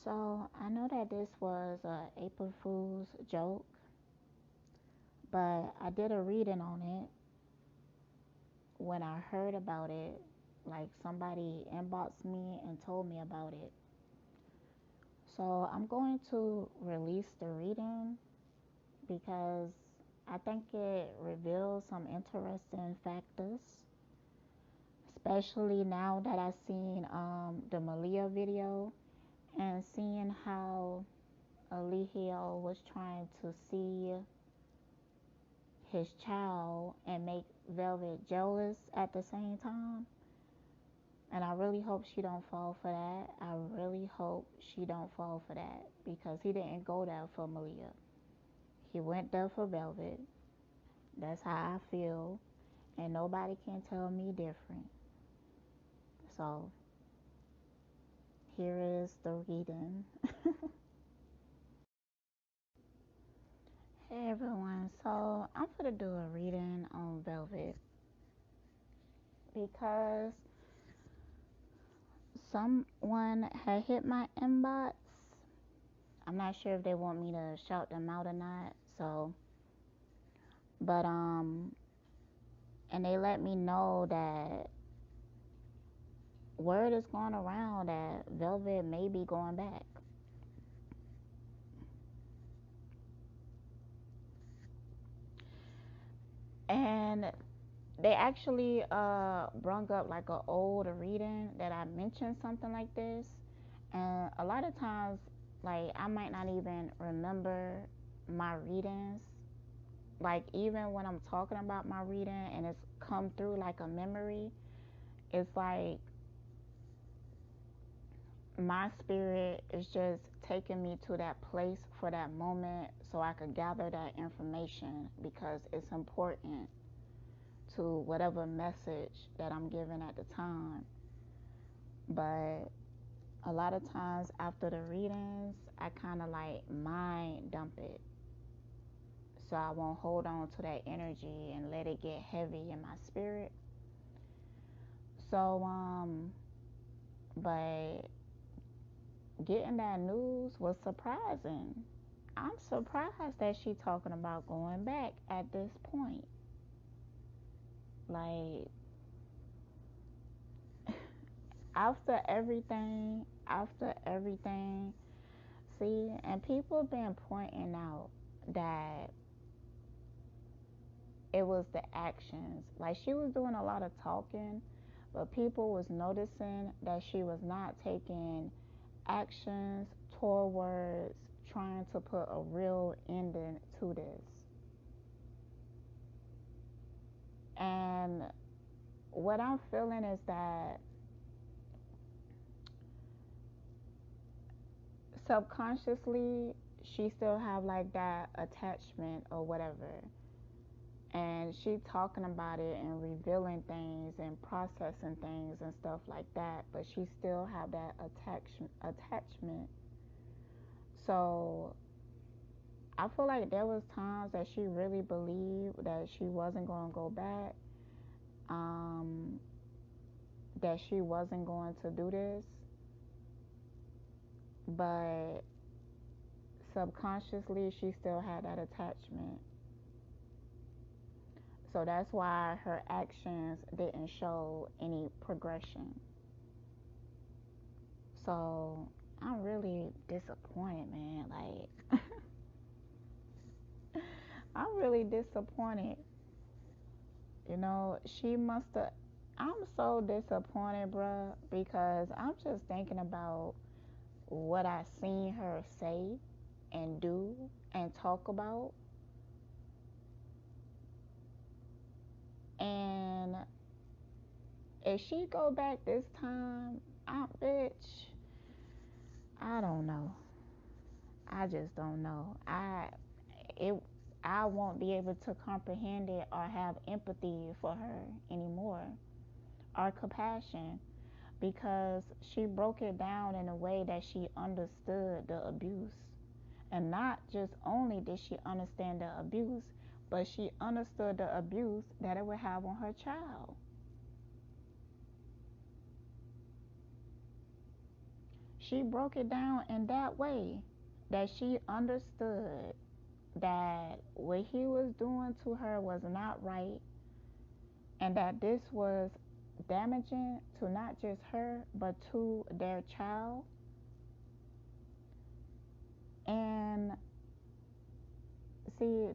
So I know that this was a April Fool's joke, but I did a reading on it when I heard about it. Like somebody inboxed me and told me about it. So I'm going to release the reading because I think it reveals some interesting factors, especially now that I've seen the Malia video and seeing how Alihio was trying to see his child and make Velvet jealous at the same time. And I really hope she don't fall for that. I really hope she don't fall for that because he didn't go there for Malia. He went there for Velvet. That's how I feel, and nobody can tell me different. So here is the reading. Hey everyone, so I'm gonna do a reading on Velvet because someone had hit my inbox. I'm not sure if they want me to shout them out or not. So, but and they let me know that word is going around that Velvet may be going back. And they actually brung up like an old reading that I mentioned something like this. And a lot of times, like, I might not even remember my readings. Like, even when I'm talking about my reading and it's come through like a memory, it's like my spirit is just taking me to that place for that moment so I could gather that information because it's important to whatever message that I'm giving at the time. But a lot of times after the readings, I kind of like mind dump it so I won't hold on to that energy and let it get heavy in my spirit. So, but getting that news was surprising. I'm surprised that she talking about going back at this point. Like, after everything, see, and people been pointing out that it was the actions. Like, she was doing a lot of talking, but people was noticing that she was not taking actions towards trying to put a real ending to this. And what I'm feeling is that subconsciously she still have like that attachment or whatever, and she talking about it and revealing things and processing things and stuff like that, but she still have that attachment. So I feel like there was times that she really believed that she wasn't going to go back, um, that she wasn't going to do this, but subconsciously she still had that attachment. So that's why her actions didn't show any progression. So I'm really disappointed, man. Like, I'm really disappointed. You know, she must have. I'm so disappointed, bruh, because I'm just thinking about what I seen her say and do and talk about. And if she go back this time, bitch, I don't know. I just don't know. It I won't be able to comprehend it or have empathy for her anymore or compassion because she broke it down in a way that she understood the abuse. And not just only did she understand the abuse, but she understood the abuse that it would have on her child. she broke it down in that way, that she understood that what he was doing to her was not right, and that this was damaging to not just her but to their child. And see,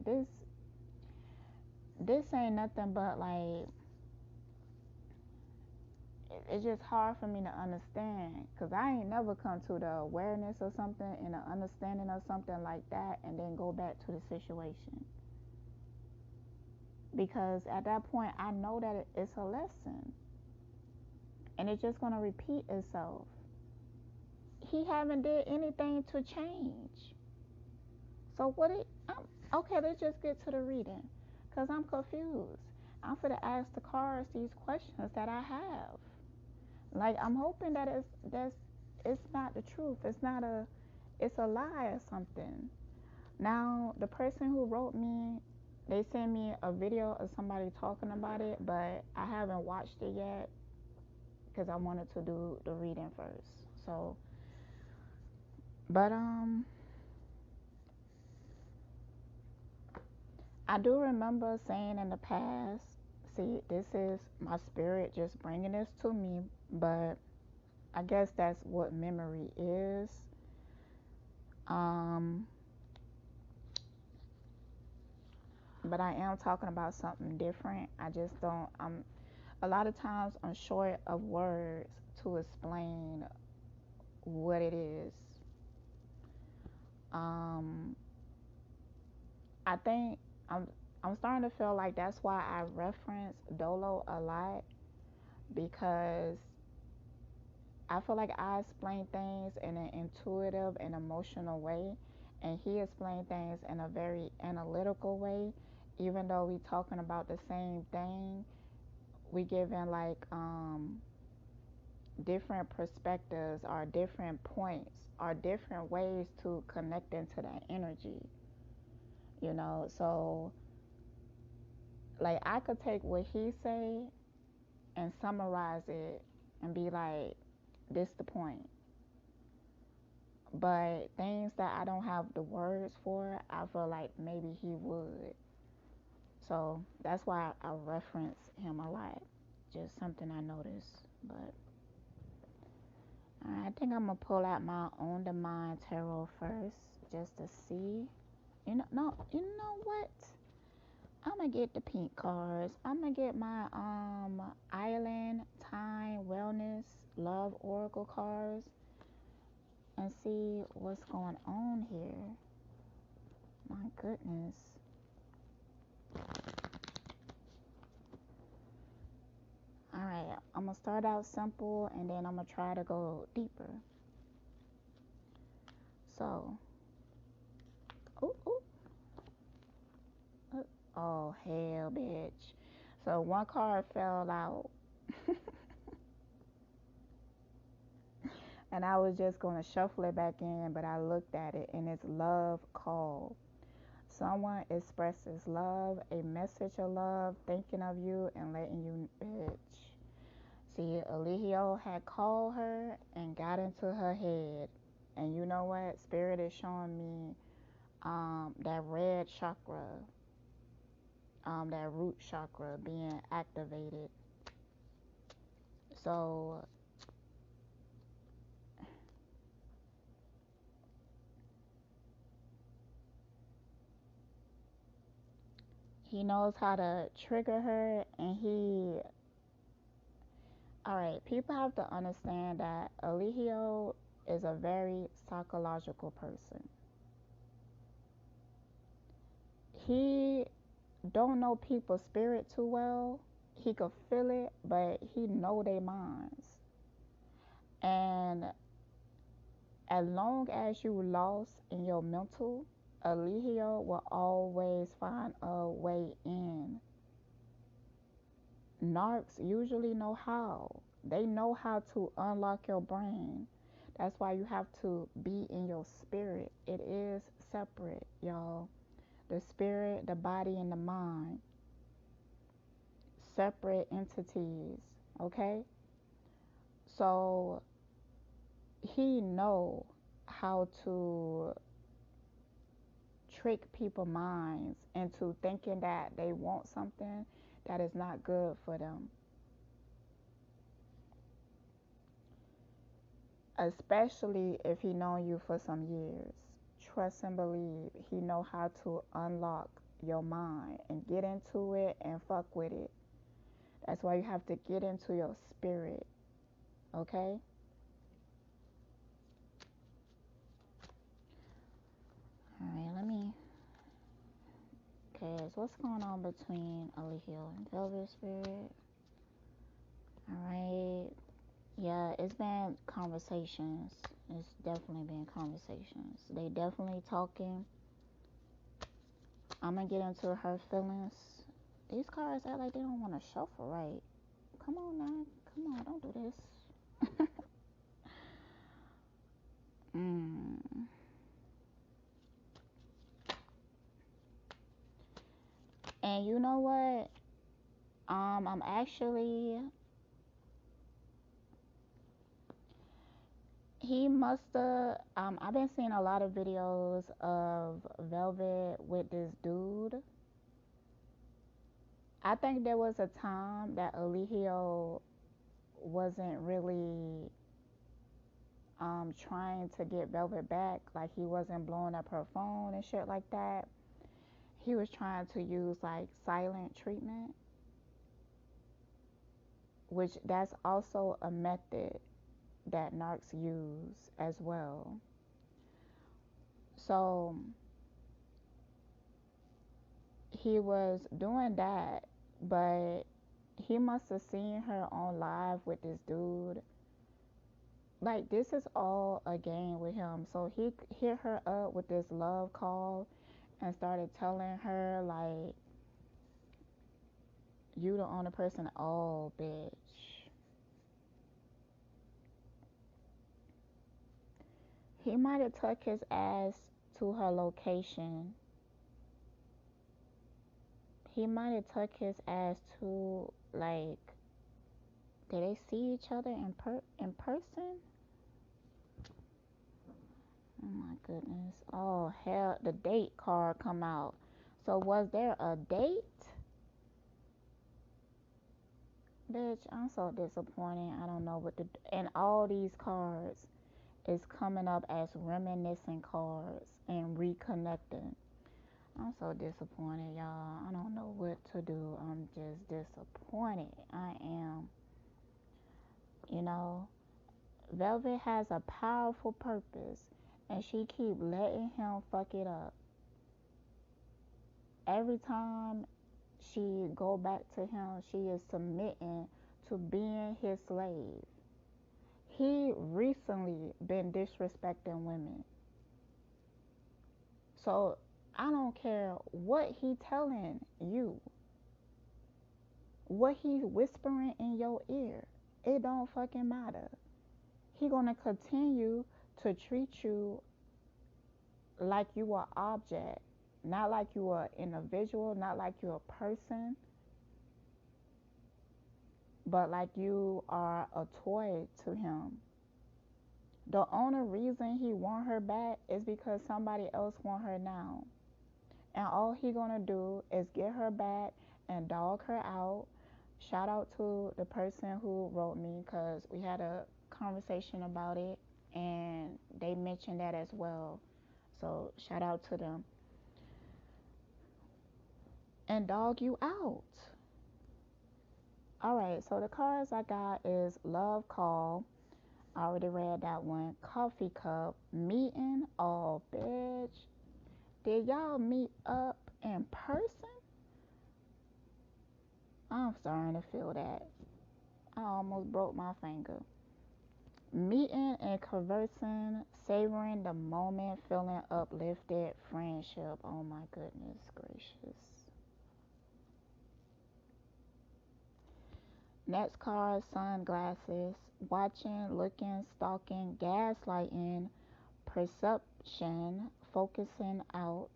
this ain't nothing but like, it's just hard for me to understand, because I ain't never come to the awareness of something and the understanding of something like that and then go back to the situation, because at that point I know that it's a lesson and it's just going to repeat itself. He haven't did anything to change. So what it okay, let's just get to the reading, because I'm confused. I'm for to ask the cards these questions that I have. Like, I'm hoping that it's not the truth. It's a lie or something. Now, the person who wrote me, they sent me a video of somebody talking about it, but I haven't watched it yet because I wanted to do the reading first. So, but I do remember saying in the past, see, this is my spirit just bringing this to me, but I guess that's what memory is. But I am talking about something different. I just don't, a lot of times I'm short of words to explain what it is. I think I'm I'm starting to feel like that's why I reference Dolo a lot, because I feel like I explain things in an intuitive and emotional way, and he explained things in a very analytical way. Even though we talking about the same thing, we giving like different perspectives or different points or different ways to connect into that energy. So like I could take what he say and summarize it and be like, this the point. But things that I don't have the words for, I feel like maybe he would. So that's why I reference him a lot. Just something I noticed. But I think I'm gonna pull out my own divine tarot first, just to see. No, you know what? I'm gonna get the pink cards. I'm gonna get my island, time, wellness, love oracle cards and see what's going on here. My goodness. Alright, I'm gonna start out simple and then I'm gonna try to go deeper. So, ooh, ooh. Oh, hell, bitch. So, one card fell out. And I was just gonna shuffle it back in, but I looked at it and it's love call. Someone expresses love, a message of love, thinking of you and letting you, bitch. See, Eligio had called her and got into her head. And you know what? Spirit is showing me that red chakra, that root chakra being activated. So he knows how to trigger her, and all right, people have to understand that Eligio is a very psychological person. He don't know people's spirit too well. He could feel it, but he know their minds. And as long as you lost in your mental, Eligio will always find a way in. Narcs usually know how. They know how to unlock your brain. That's why you have to be in your spirit. It is separate, y'all. The spirit, the body, and the mind. Separate entities, okay? So he know how to trick people's minds into thinking that they want something that is not good for them. Especially if he known you for some years. Trust and believe he know how to unlock your mind and get into it and fuck with it. That's why you have to get into your spirit, okay? Alright, let me. Okay, so what's going on between Hill and Velvet Spirit? Alright. Yeah, it's been conversations. It's definitely been conversations. They definitely talking. I'm gonna get into her feelings. These cards act like they don't want to shuffle right. Come on now. Come on, don't do this. mm. And you know what? I'm actually, he must have, I've been seeing a lot of videos of Velvet with this dude. I think there was a time that Eligio wasn't really trying to get Velvet back. Like, he wasn't blowing up her phone and shit like that. He was trying to use like silent treatment, which that's also a method that narcs use as well. So he was doing that, but he must have seen her on live with this dude. Like, this is all a game with him. So he hit her up with this love call and started telling her like, you the only person. Oh, bitch. He might have took his ass to her location. He might have took his ass to, like, did they see each other in person? Oh my goodness. Oh hell, the date card come out. So was there a date? Bitch, I'm so disappointed. I don't know what to do. And all these cards is coming up as reminiscing cards and reconnecting. I'm so disappointed, y'all. I don't know what to do. I'm just disappointed. I am. You know, Velvet has a powerful purpose, and she keep letting him fuck it up. Every time she go back to him, she is submitting to being his slave. He recently been disrespecting women. So I don't care what he telling you, what he whispering in your ear. It don't fucking matter. He gonna continue to treat you like you are object, not like you are individual, not like you're a person, but like you are a toy to him. The only reason he want her back is because somebody else want her now. And all he gonna do is get her back and dog her out. Shout out to the person who wrote me, because we had a conversation about it and they mentioned that as well. So shout out to them. And dog you out. Alright, so the cards I got is Love Call. I already read that one. Coffee Cup. Meeting. Oh, bitch. Did y'all meet up in person? I'm starting to feel that. I almost broke my finger. Meeting and conversing, savoring the moment, feeling uplifted, friendship. Oh my goodness gracious. Next card, sunglasses. Watching, looking, stalking, gaslighting, perception, focusing out.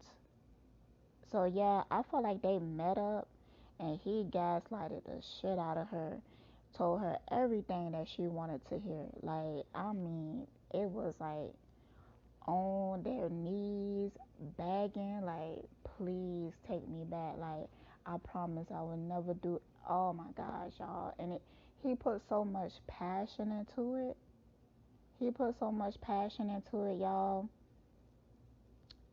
So yeah, I feel like they met up and he gaslighted the shit out of her. Told her everything that she wanted to hear. Like, I mean, it was like on their knees begging, like, please take me back, like, I promise I will never do. Oh my gosh, y'all. And he put so much passion into it. He put so much passion into it, y'all.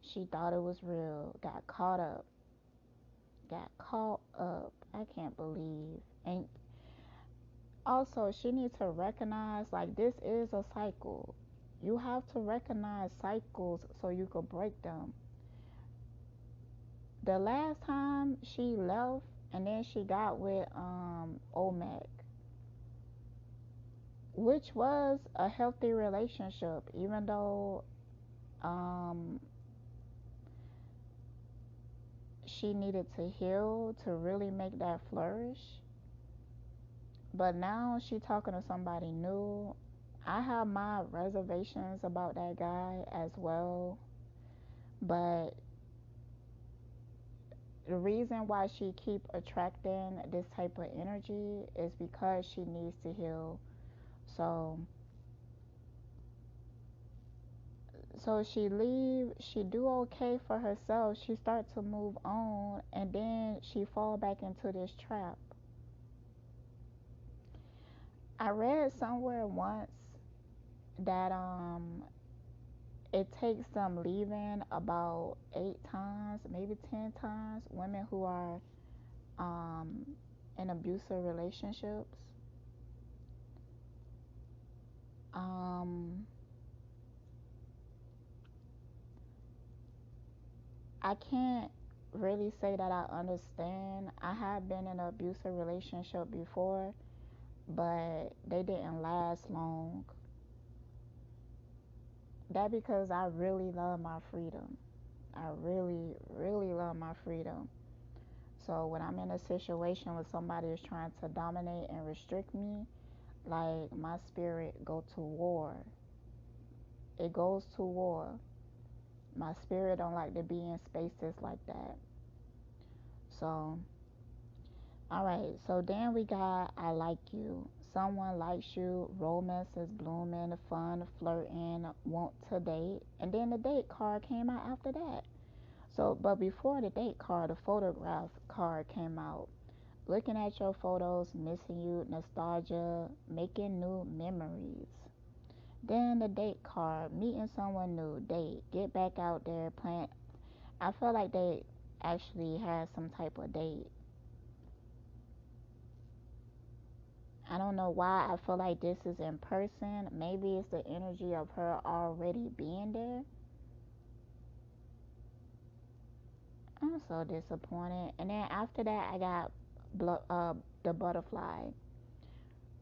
She thought it was real, got caught up, I can't believe. And also, she needs to recognize, like, this is a cycle. You have to recognize cycles so you could break them. The last time she left and then she got with Omek, which was a healthy relationship, even though um she needed to heal to really make that flourish. But now she talking to somebody new. I have my reservations about that guy as well, but the reason why she keep attracting this type of energy is because she needs to heal. So she leave, she do okay for herself, she start to move on, and then she fall back into this trap. I read somewhere once that it takes them leaving about 8 times, maybe 10 times, women who are um in abusive relationships. um I can't really say that I understand. I have been in an abusive relationship before, but they didn't last long. That because I really love my freedom. I really, really love my freedom. So when I'm in a situation where somebody is trying to dominate and restrict me, like, my spirit go to war. It goes to war. My spirit don't like to be in spaces like that. So, alright, so then we got I like you. Someone likes you, romance is blooming, fun, flirting, want to date. And then the date card came out after that. So, but before the date card, the photograph card came out. Looking at your photos, missing you, nostalgia, making new memories. Then the date card, meeting someone new, date, get back out there, plan. I feel like they actually had some type of date. I don't know why I feel like this is in person. Maybe it's the energy of her already being there. I'm so disappointed. And then after that, I got the butterfly.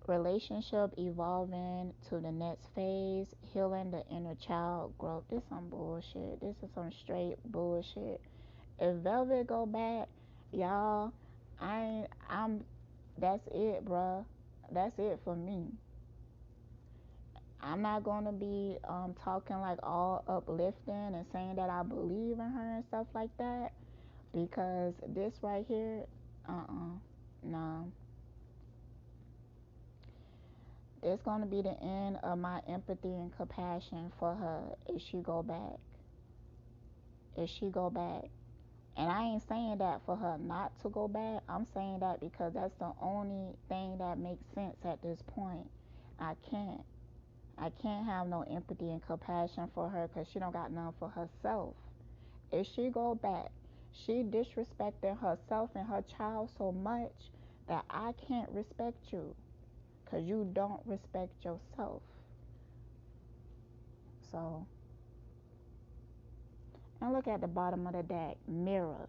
Relationship evolving to the next phase, healing the inner child growth. This some bullshit. This is some straight bullshit. If Velvet go back, y'all, I'm that's it, bruh. That's it for me. I'm not gonna be talking like all uplifting and saying that I believe in her and stuff like that, because this right here, no. It's gonna be the end of my empathy and compassion for her if she go back. If she go back. And I ain't saying that for her not to go back. I'm saying that because that's the only thing that makes sense at this point. I can't. I can't have no empathy and compassion for her because she don't got none for herself. If she go back, she disrespecting herself and her child so much that I can't respect you because you don't respect yourself. So, and look at the bottom of the deck. Mirror.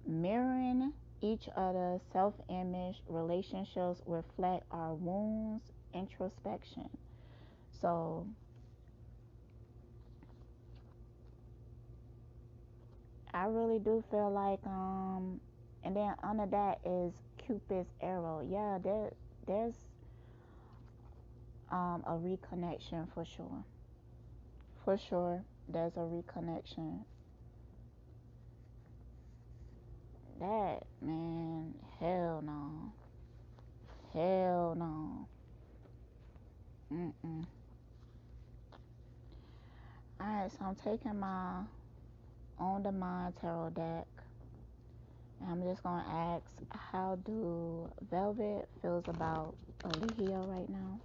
Mirroring each other's self-image, relationships reflect our wounds, introspection. So I really do feel like and then under that is Cupid's arrow. Yeah, there's a reconnection for sure. For sure, there's a reconnection. That, man, hell no. Hell no. Mm-mm. Alright, so I'm taking my On the Mind tarot deck. And I'm just gonna ask, how do Velvet feels about Alihio right now?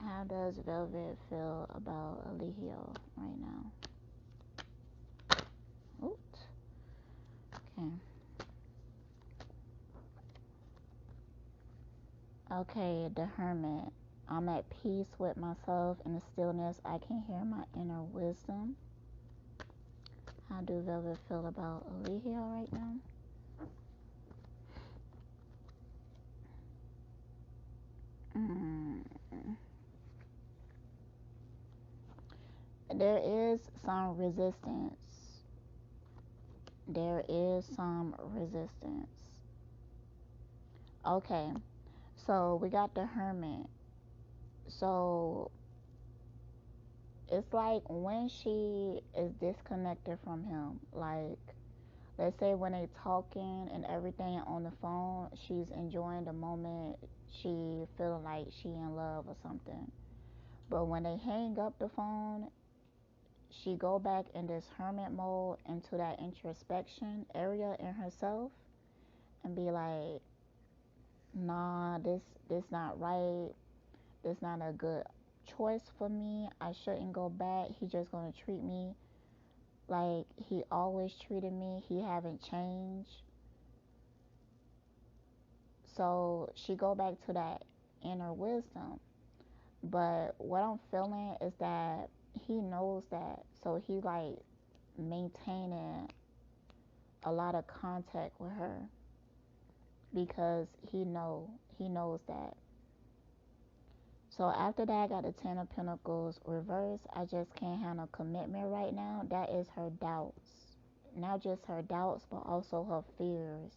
How does Velvet feel about Alihio right now? Oops. Okay. Okay, the Hermit. I'm at peace with myself in the stillness. I can hear my inner wisdom. How do Velvet feel about Alihio right now? Mm. There is some resistance. There is some resistance. Okay, so we got the Hermit. So it's like when she is disconnected from him, like let's say when they talking and everything on the phone, she's enjoying the moment, she feeling like she in love or something. But when they hang up the phone, she go back in this hermit mode into that introspection area in herself and be like, nah, this not right. This not a good choice for me. I shouldn't go back. He just gonna treat me like he always treated me. He haven't changed. So she go back to that inner wisdom. But what I'm feeling is that he knows that. So he like maintaining a lot of contact with her because he knows that. So after that, I got the Ten of Pentacles reverse. I just can't handle commitment right now. That is her doubts. Not just her doubts, but also her fears.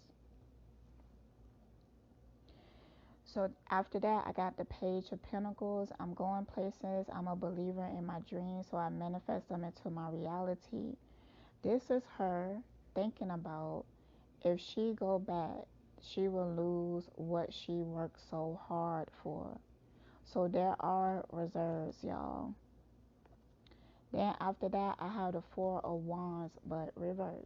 So after that, I got the Page of Pentacles. I'm going places. I'm a believer in my dreams, so I manifest them into my reality. This is her thinking about if she go back, she will lose what she worked so hard for. So there are reserves, y'all. Then after that, I have the Four of Wands, but reverse.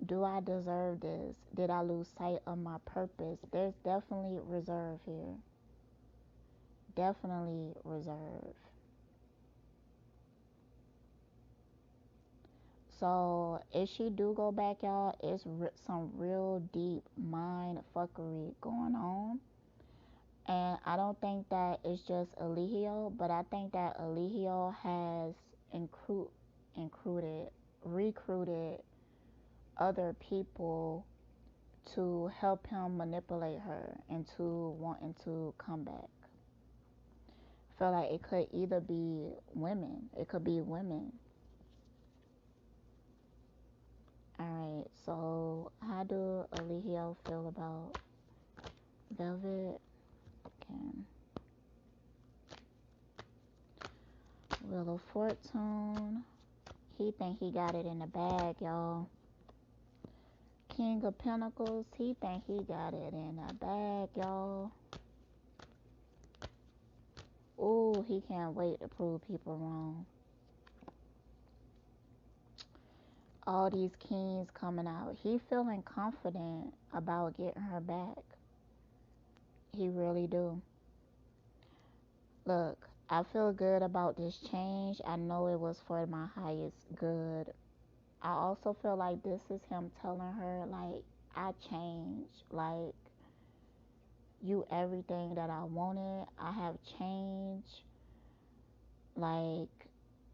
Do I deserve this? Did I lose sight of my purpose? There's definitely reserve here. Definitely reserve. So if she do go back, y'all, it's some real deep mind fuckery going on. And I don't think that it's just Alihio, but I think that Alihio has recruited other people to help him manipulate her into wanting to come back. I feel like it could either be women. It could be women. Alright, so how do Alihio feel about Velvet? Okay. Wheel of Fortune. He think he got it in the bag, y'all. King of Pentacles. He think he got it in the bag, y'all. Ooh, he can't wait to prove people wrong. All these kings coming out. He feeling confident about getting her back. He really do. Look, I feel good about this change. I know it was for my highest good. I also feel like this is him telling her, like, I changed. Like, you everything that I wanted. I have changed. Like,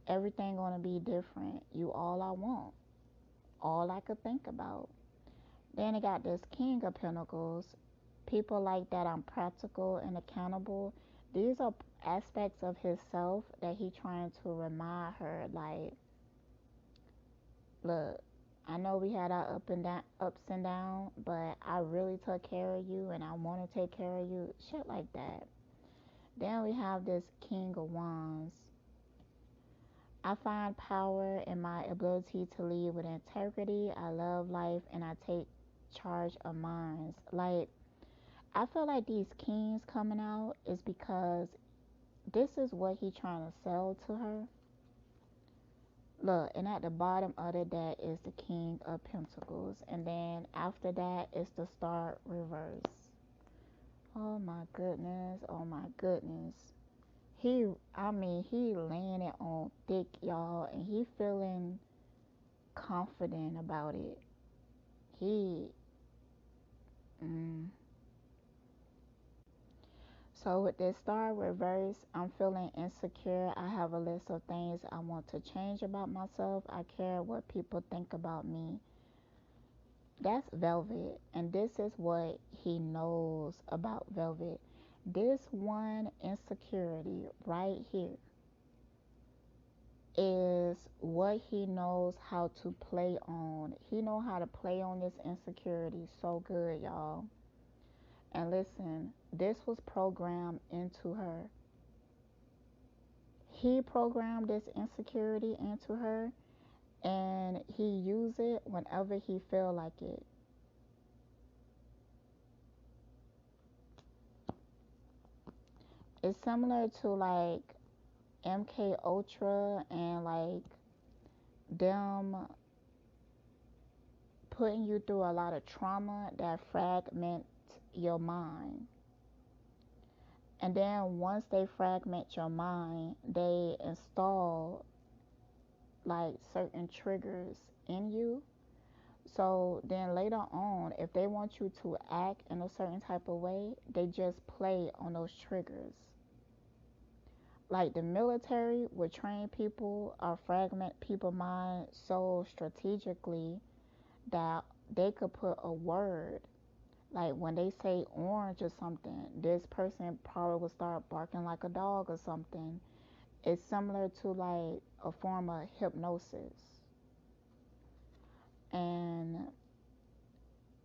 everything gonna be different. You all I want. All I could think about. Then it got this King of Pentacles. People like that I'm practical and accountable. These are aspects of himself that he trying to remind her, like, look, I know we had our ups and downs, but I really took care of you and I want to take care of you. Shit like that. Then we have this King of Wands. I find power in my ability to lead with integrity. I love life and I take charge of mine. Like, I feel like these kings coming out is because this is what he trying to sell to her. Look, and at the bottom of the deck is the King of Pentacles. And then after that is the Star reverse. Oh my goodness. Oh my goodness. He laying it on thick, y'all. And he feeling confident about it. He, So with this Star reverse, I'm feeling insecure. I have a list of things I want to change about myself. I care what people think about me. That's Velvet. And this is what he knows about Velvet. This one insecurity right here is what he knows how to play on. He know how to play on this insecurity so good, y'all. And listen, this was programmed into her. He programmed this insecurity into her, and he use it whenever he feel like it. It's similar to like MK Ultra and like them putting you through a lot of trauma that fragment your mind. And then once they fragment your mind, they install like certain triggers in you. So then later on, if they want you to act in a certain type of way, they just play on those triggers. Like the military would train people or fragment people's mind so strategically that they could put a word. Like when they say orange or something, this person probably will start barking like a dog or something. It's similar to like a form of hypnosis. And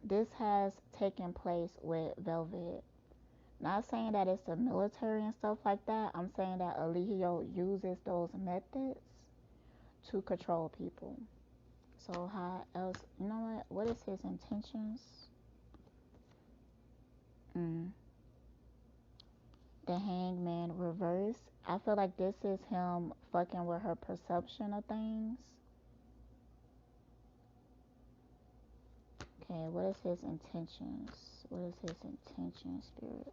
this has taken place with Velvet. Not saying that it's the military and stuff like that. I'm saying that Eligio uses those methods to control people. So how else? You know what? What is his intentions? The Hangman reverse. I feel like this is him fucking with her perception of things. Okay, what is his intentions? What is his intention, Spirit?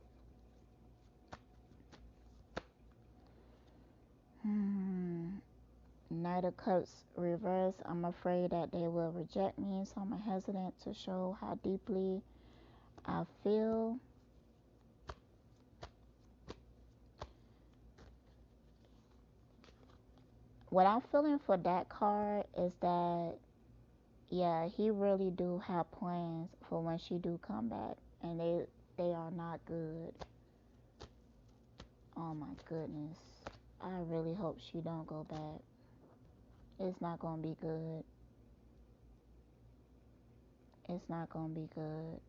Knight of Cups reverse. I'm afraid that they will reject me, so I'm hesitant to show how deeply I feel. What I'm feeling for that card is that, yeah, he really do have plans for when she do come back, and they are not good. Oh my goodness. I really hope she don't go back. It's not gonna be good. It's not gonna be good.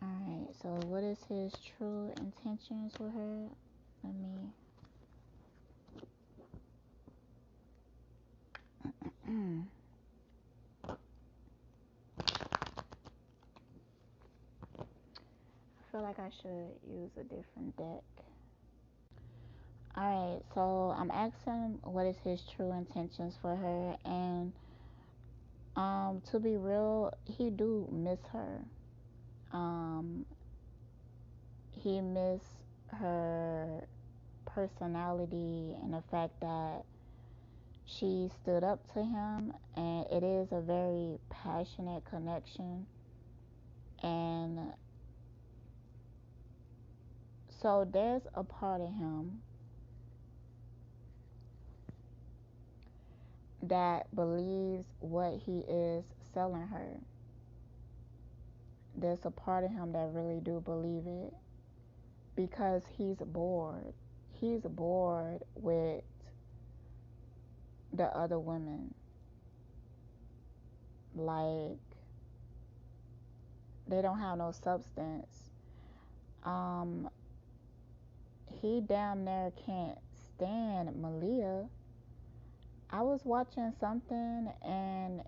Alright, so what is his true intentions with her? Let me I feel like I should use a different deck. Alright, so I'm asking what is his true intentions for her, and to be real, he do miss her. He miss her personality and the fact that she stood up to him, and it is a very passionate connection. And so there's a part of him that believes what he is selling her. There's a part of him that really do believe it, because he's bored. He's bored with the other women. Like, they don't have no substance. he damn near can't stand Malia. I was watching something and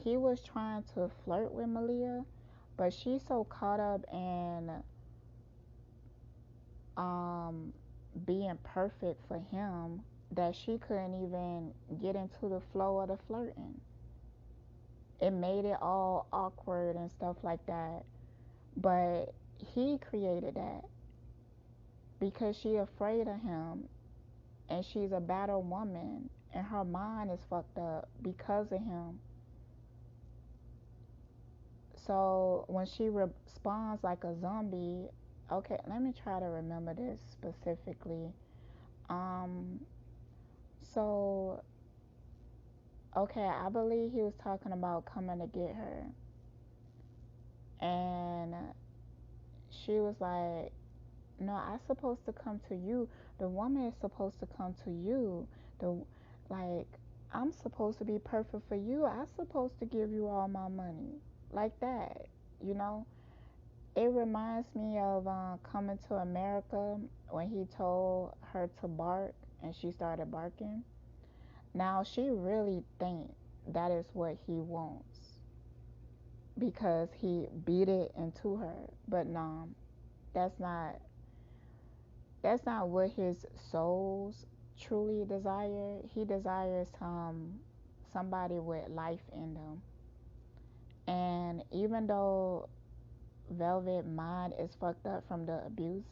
he was trying to flirt with Malia, but she's so caught up in um being perfect for him that she couldn't even get into the flow of the flirting. It made it all awkward and stuff like that. But he created that because she afraid of him and she's a battle woman and her mind is fucked up because of him. So when she responds like a zombie, okay, let me try to remember this specifically. Um, so okay, I believe he was talking about coming to get her, and she was like, "No, I'm supposed to come to you. The woman is supposed to come to you. The like, I'm supposed to be perfect for you. I'm supposed to give you all my money, like that, you know." It reminds me of Coming to America when he told her to bark and she started barking. Now she really think that is what he wants because he beat it into her. But no, that's not that's not what his souls truly desire. He desires somebody with life in them. And even though Velvet mind is fucked up from the abuse,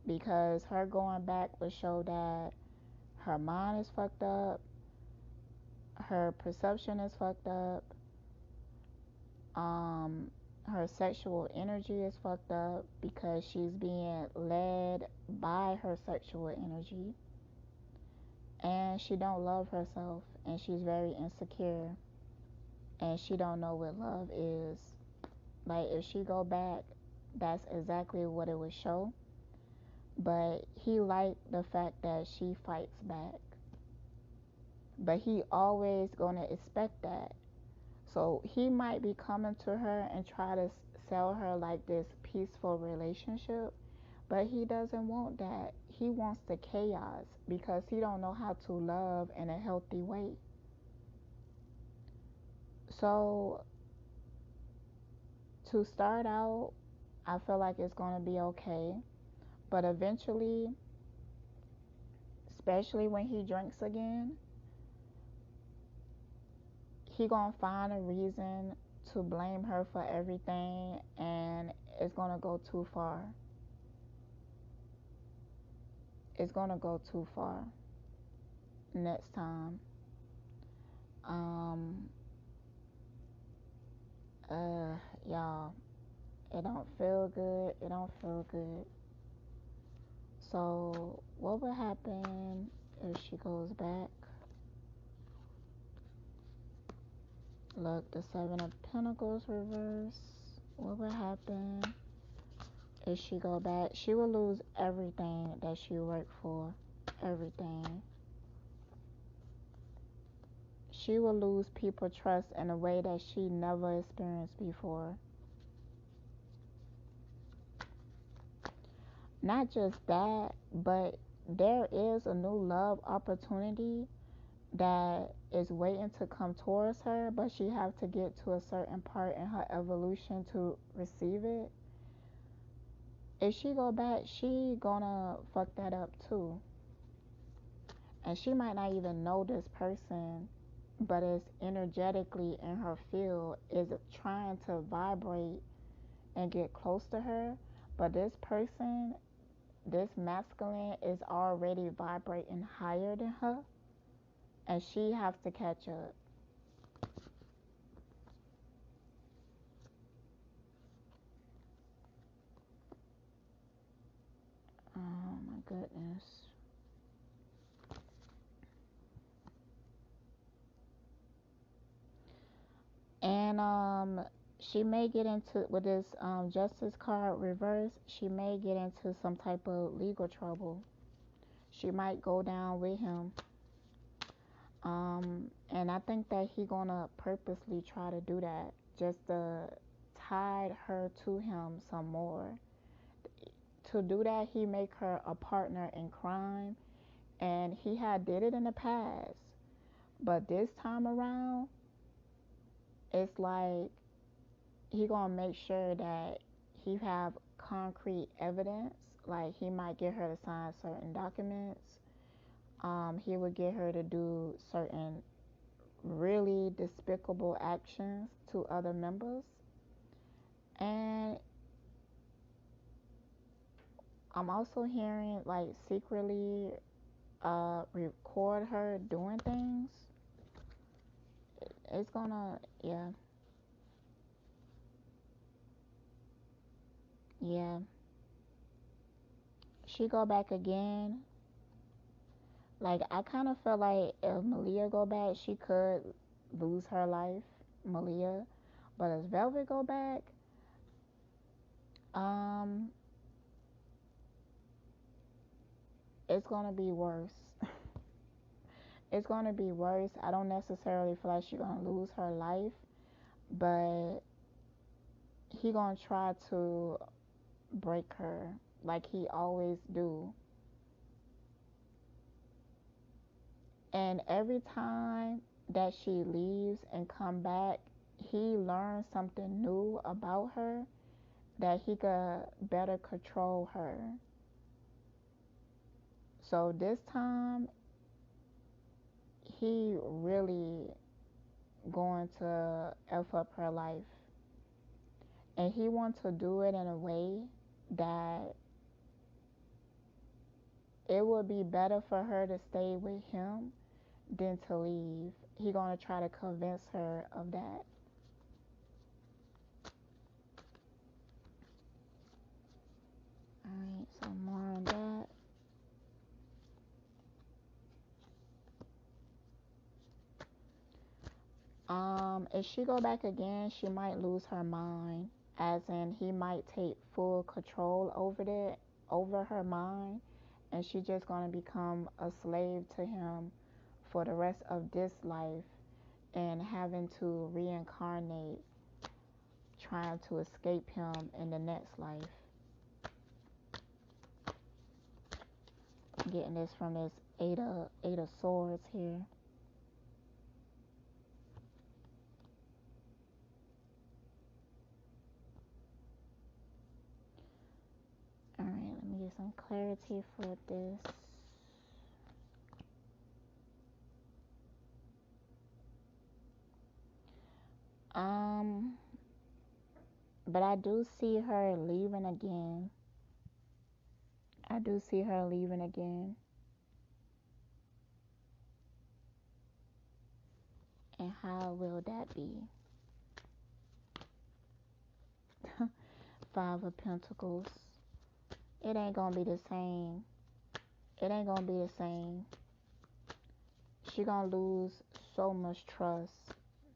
because her going back would show that her mind is fucked up, her perception is fucked up, um, her sexual energy is fucked up because she's being led by her sexual energy, and she don't love herself and she's very insecure and she don't know what love is. Like if she go back, that's exactly what it would show. But he liked the fact that she fights back, but he always gonna expect that. So he might be coming to her and try to sell her like this peaceful relationship, but he doesn't want that. He wants the chaos because he don't know how to love in a healthy way. So to start out, I feel like it's gonna be okay, but eventually, especially when he drinks again, he gonna find a reason to blame her for everything, and it's gonna go too far. It's gonna go too far next time. Um, uh, y'all, it don't feel good. It don't feel good. So, what would happen if she goes back? Look, the Seven of Pentacles reverse. What would happen if she go back? She will lose everything that she worked for. Everything. She will lose people trust in a way that she never experienced before. Not just that, but there is a new love opportunity that is waiting to come towards her, but she have to get to a certain part in her evolution to receive it. If she go back, she gonna fuck that up too. And she might not even know this person, but it's energetically in her field is trying to vibrate and get close to her. But this person, this masculine, is already vibrating higher than her, and she has to catch up. Oh my goodness. And she may get into with this justice card reverse. She may get into some type of legal trouble. She might go down with him. And I think that he gonna purposely try to do that just to tie her to him some more, to do that, he make her a partner in crime, and he had did it in the past. But this time around, it's like he gonna make sure that he have concrete evidence. Like he might get her to sign certain documents. He would get her to do certain really despicable actions to other members. And I'm also hearing like secretly record her doing things. It's gonna, yeah, yeah. She go back again. Like I kind of feel like if Malia go back, she could lose her life, Malia. But if Velvet go back, um, it's gonna be worse. It's gonna be worse. I don't necessarily feel like she's gonna lose her life, but he gonna try to break her like he always do. And every time that she leaves and come back, he learns something new about her that he could better control her. So this time he really going to F up her life. And he wants to do it in a way that it would be better for her to stay with him than to leave. He gonna try to convince her of that. Alright, so more on that. If she go back again, she might lose her mind. As in, he might take full control over her mind, and she just gonna become a slave to him for the rest of this life, and having to reincarnate, trying to escape him in the next life. Getting this from this eight of swords here. Alright, let me get some clarity for this. But I do see her leaving again. I do see her leaving again. And how will that be? Five of Pentacles. It ain't gonna be the same. It ain't gonna be the same. She gonna lose so much trust.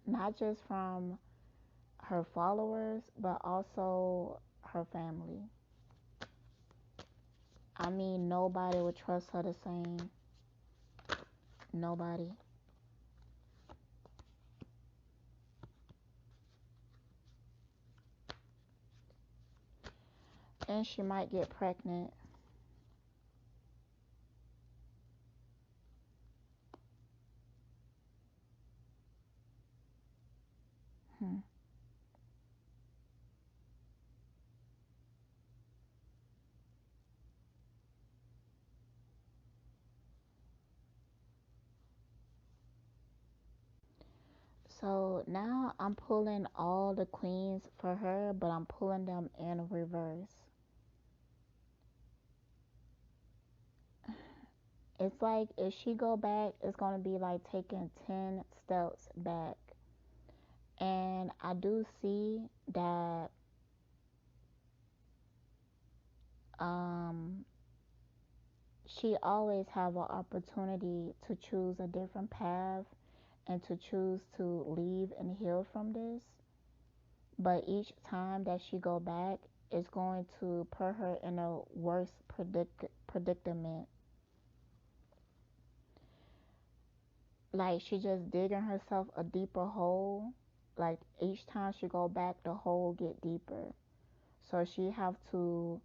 Not just from her followers, but also her family. I mean, nobody would trust her the same. Nobody. And she might get pregnant. Hmm. So now I'm pulling all the queens for her, but I'm pulling them in reverse. It's like if she go back, it's going to be like taking 10 steps back. And I do see that she always have an opportunity to choose a different path and to choose to leave and heal from this. But each time that she go back, it's going to put her in a worse predicament. Like she just digging herself a deeper hole. Like each time she go back, the hole get deeper. So she have to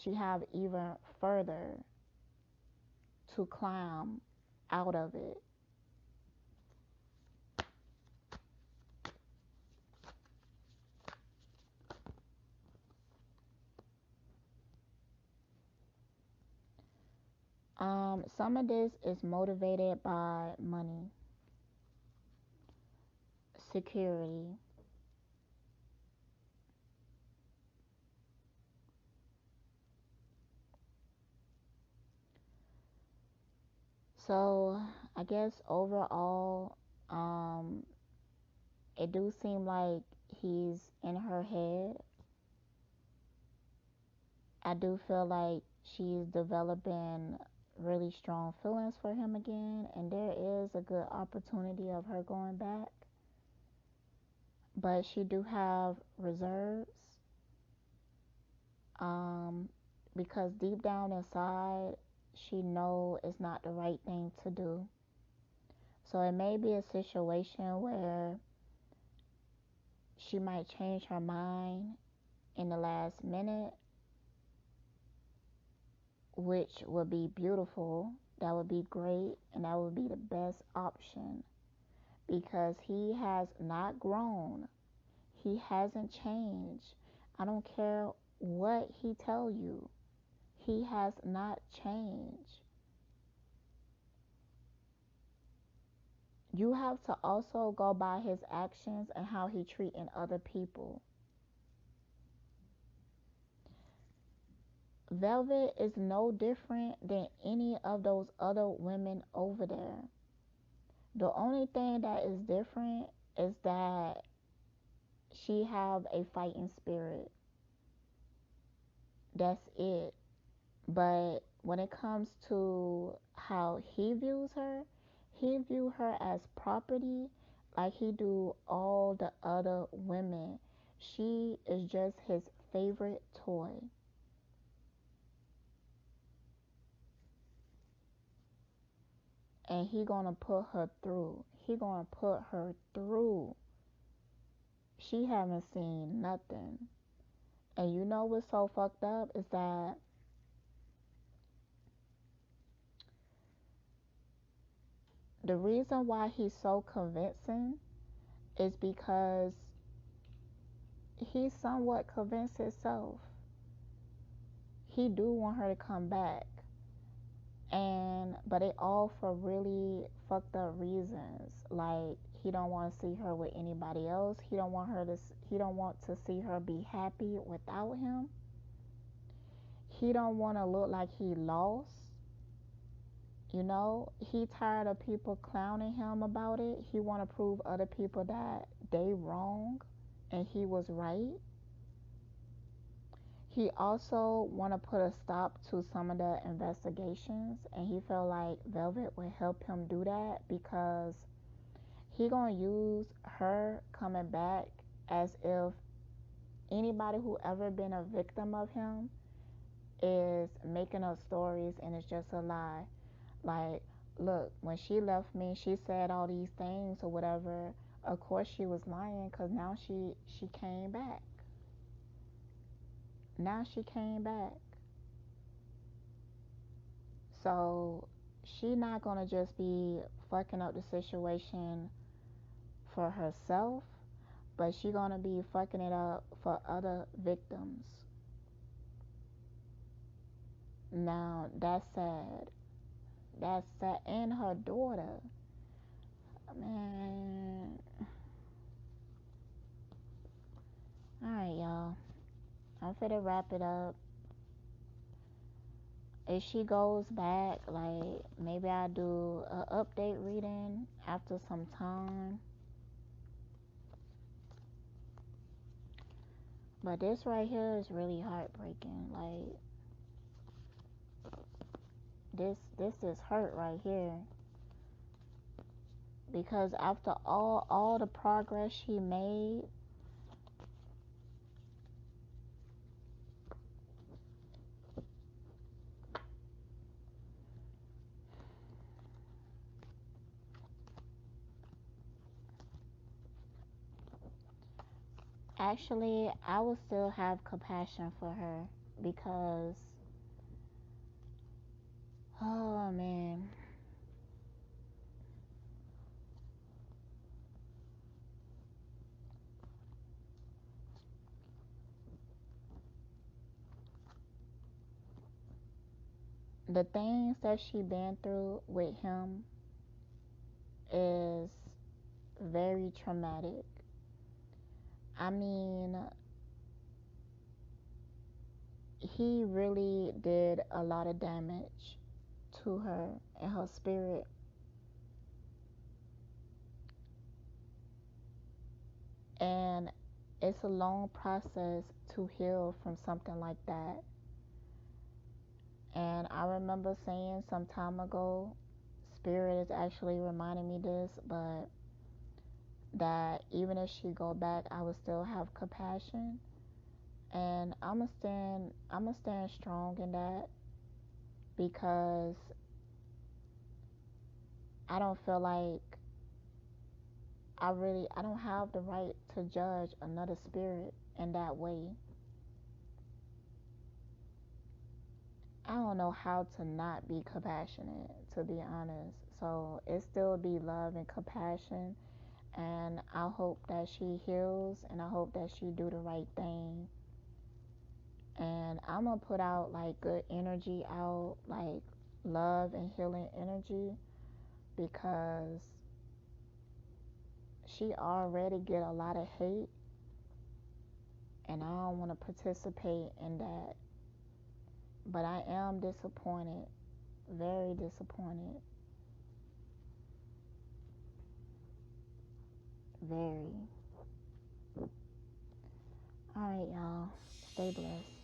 she have even further to climb out of it. Some of this is motivated by money, security. So I guess overall, um, it do seem like he's in her head. I do feel like she's developing really strong feelings for him again, and there is a good opportunity of her going back. But she do have reserves, um, because deep down inside, she know it's not the right thing to do. So it may be a situation where she might change her mind in the last minute, which would be beautiful. That would be great, and that would be the best option because he has not grown. He hasn't changed. I don't care what he tell you. He has not changed. You have to also go by his actions and how he treating other people. Velvet is no different than any of those other women over there. The only thing that is different is that she have a fighting spirit. That's it. But when it comes to how he views her, he view her as property like he do all the other women. She is just his favorite toy. And he gonna put her through. He gonna put her through. She haven't seen nothing. And you know what's so fucked up is that the reason why he's so convincing is because he somewhat convinced himself. He do want her to come back. And but it all for really fucked up reasons. Like he don't want to see her with anybody else. He don't want to see her be happy without him. He don't want to look like he lost. You know, he tired of people clowning him about it. He want to prove other people that they wrong and he was right. He also want to put a stop to some of the investigations, and he felt like Velvet would help him do that because he gonna use her coming back as if anybody who ever been a victim of him is making up stories and it's just a lie. Like, look, when she left me, she said all these things or whatever. Of course she was lying because now she came back. Now she came back. So she not gonna just be fucking up the situation for herself, but she gonna be fucking it up for other victims. Now that's sad. That's sad. And her daughter. Man. Alright, y'all. I'm finna wrap it up. If she goes back, like maybe I do a update reading after some time. But this right here is really heartbreaking. Like this is hurt right here. Because after all the progress she made, actually I would still have compassion for her. because, oh man, the things that she been through with him is very traumatic. I mean, he really did a lot of damage to her and her spirit. And it's a long process to heal from something like that. And I remember saying some time ago, Spirit is actually reminding me this, but that even if she go back, I would still have compassion. And I'ma stand strong in that, because I don't feel like I don't have the right to judge another spirit in that way. I don't know how to not be compassionate, to be honest. So it still be love and compassion, and I hope that she heals, and I hope that she do the right thing. And I'm gonna put out like good energy out, like love and healing energy, because she already get a lot of hate, and I don't want to participate in that. But I am disappointed, very disappointed, very. All right, y'all. Stay blessed.